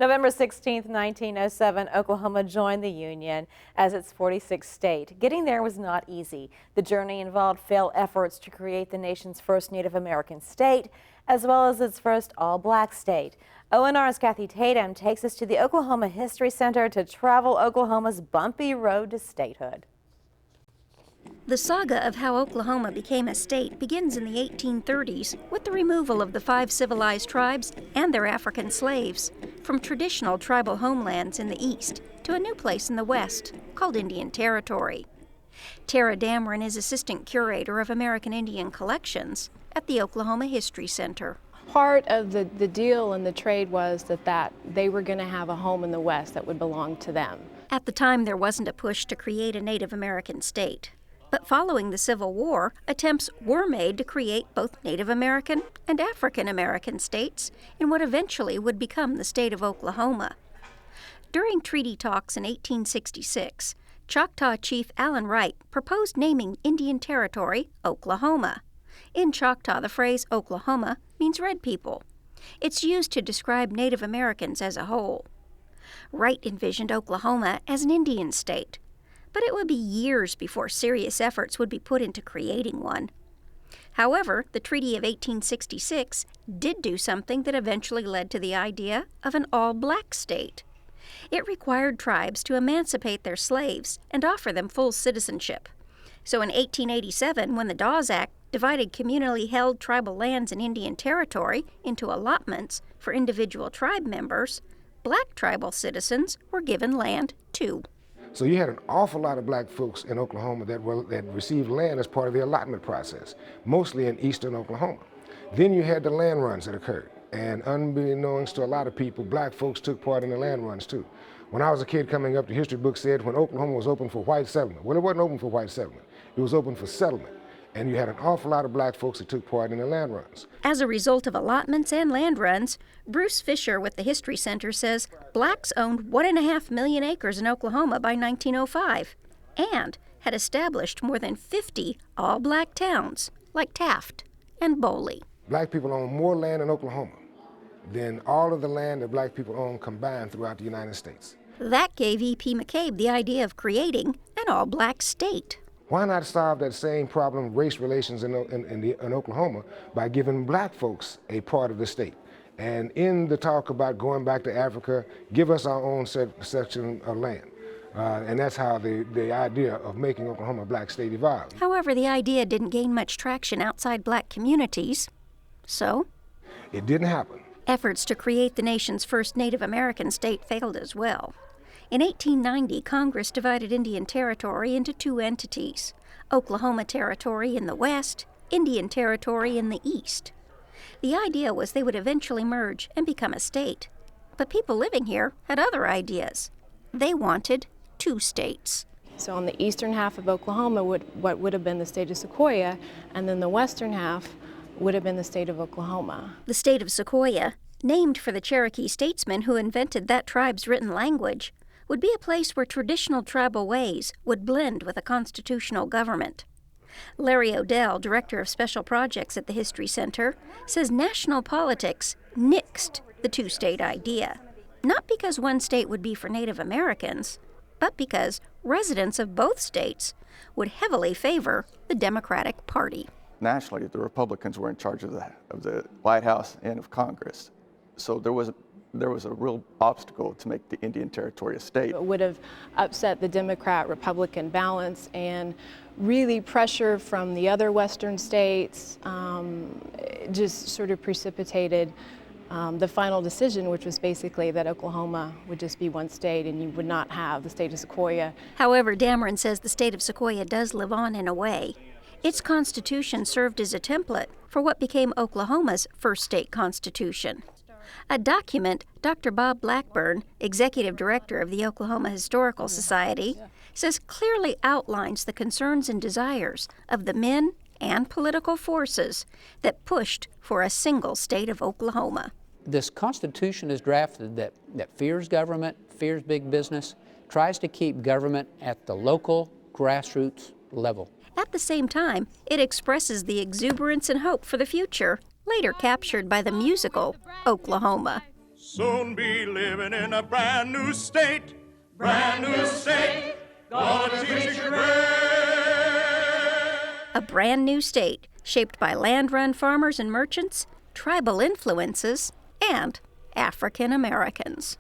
November 16, 1907, Oklahoma joined the Union as its 46th state. Getting there was not easy. The journey involved failed efforts to create the nation's first Native American state, as well as its first all-black state. ONR's Kathy Tatum takes us to the Oklahoma History Center to travel Oklahoma's bumpy road to statehood. The saga of how Oklahoma became a state begins in the 1830s with the removal of the 5 civilized tribes and their African slaves from traditional tribal homelands in the east to a new place in the west called Indian Territory. Tara Dameron is assistant curator of American Indian collections at the Oklahoma History Center. Part of the deal and the trade was that they were going to have a home in the west that would belong to them. At the time, there wasn't a push to create a Native American state. But following the Civil War, attempts were made to create both Native American and African American states in what eventually would become the state of Oklahoma. During treaty talks in 1866, Choctaw Chief Allen Wright proposed naming Indian Territory Oklahoma. In Choctaw, the phrase Oklahoma means red people. It's used to describe Native Americans as a whole. Wright envisioned Oklahoma as an Indian state, but it would be years before serious efforts would be put into creating one. However, the Treaty of 1866 did do something that eventually led to the idea of an all-black state. It required tribes to emancipate their slaves and offer them full citizenship. So in 1887, when the Dawes Act divided communally held tribal lands in Indian Territory into allotments for individual tribe members, black tribal citizens were given land too. So you had an awful lot of black folks in Oklahoma that received land as part of the allotment process, mostly in eastern Oklahoma. Then you had the land runs that occurred, and unbeknownst to a lot of people, black folks took part in the land runs too. When I was a kid coming up, the history book said when Oklahoma was open for white settlement. Well, it wasn't open for white settlement. It was open for settlement. And you had an awful lot of black folks that took part in the land runs. As a result of allotments and land runs, Bruce Fisher with the History Center says blacks owned 1.5 million acres in Oklahoma by 1905 and had established more than 50 all-black towns like Taft and Boley. Black people own more land in Oklahoma than all of the land that black people own combined throughout the United States. That gave E.P. McCabe the idea of creating an all-black state. Why not solve that same problem, race relations in Oklahoma, by giving black folks a part of the state? And in the talk about going back to Africa, give us our own section of land. And that's how the idea of making Oklahoma a black state evolved. However, the idea didn't gain much traction outside black communities, so it didn't happen. Efforts to create the nation's first Native American state failed as well. In 1890, Congress divided Indian Territory into 2 entities, Oklahoma Territory in the west, Indian Territory in the east. The idea was they would eventually merge and become a state. But people living here had other ideas. They wanted 2 states. So on the eastern half of Oklahoma what would have been the state of Sequoia, and then the western half would have been the state of Oklahoma. The state of Sequoia, named for the Cherokee statesman who invented that tribe's written language, would be a place where traditional tribal ways would blend with a constitutional government. Larry Odell, director of special projects at the History Center, says national politics nixed the 2-state idea, not because one state would be for Native Americans, but because residents of both states would heavily favor the Democratic Party. Nationally, the Republicans were in charge of the White House and of Congress, so there was a real obstacle to make the Indian Territory a state. It would have upset the Democrat-Republican balance, and really pressure from the other western states just sort of precipitated the final decision, which was basically that Oklahoma would just be one state and you would not have the state of Sequoia. However, Dameron says the state of Sequoia does live on in a way. Its constitution served as a template for what became Oklahoma's first state constitution. A document Dr. Bob Blackburn, executive director of the Oklahoma Historical Society, says clearly outlines the concerns and desires of the men and political forces that pushed for a single state of Oklahoma. This Constitution is drafted that fears government, fears big business, tries to keep government at the local grassroots level. At the same time, it expresses the exuberance and hope for the future, later captured by the musical Oklahoma. Soon be living in a brand new state. Brand new state. Gonna teach you great. A brand new state shaped by land-run farmers and merchants, tribal influences, and African Americans.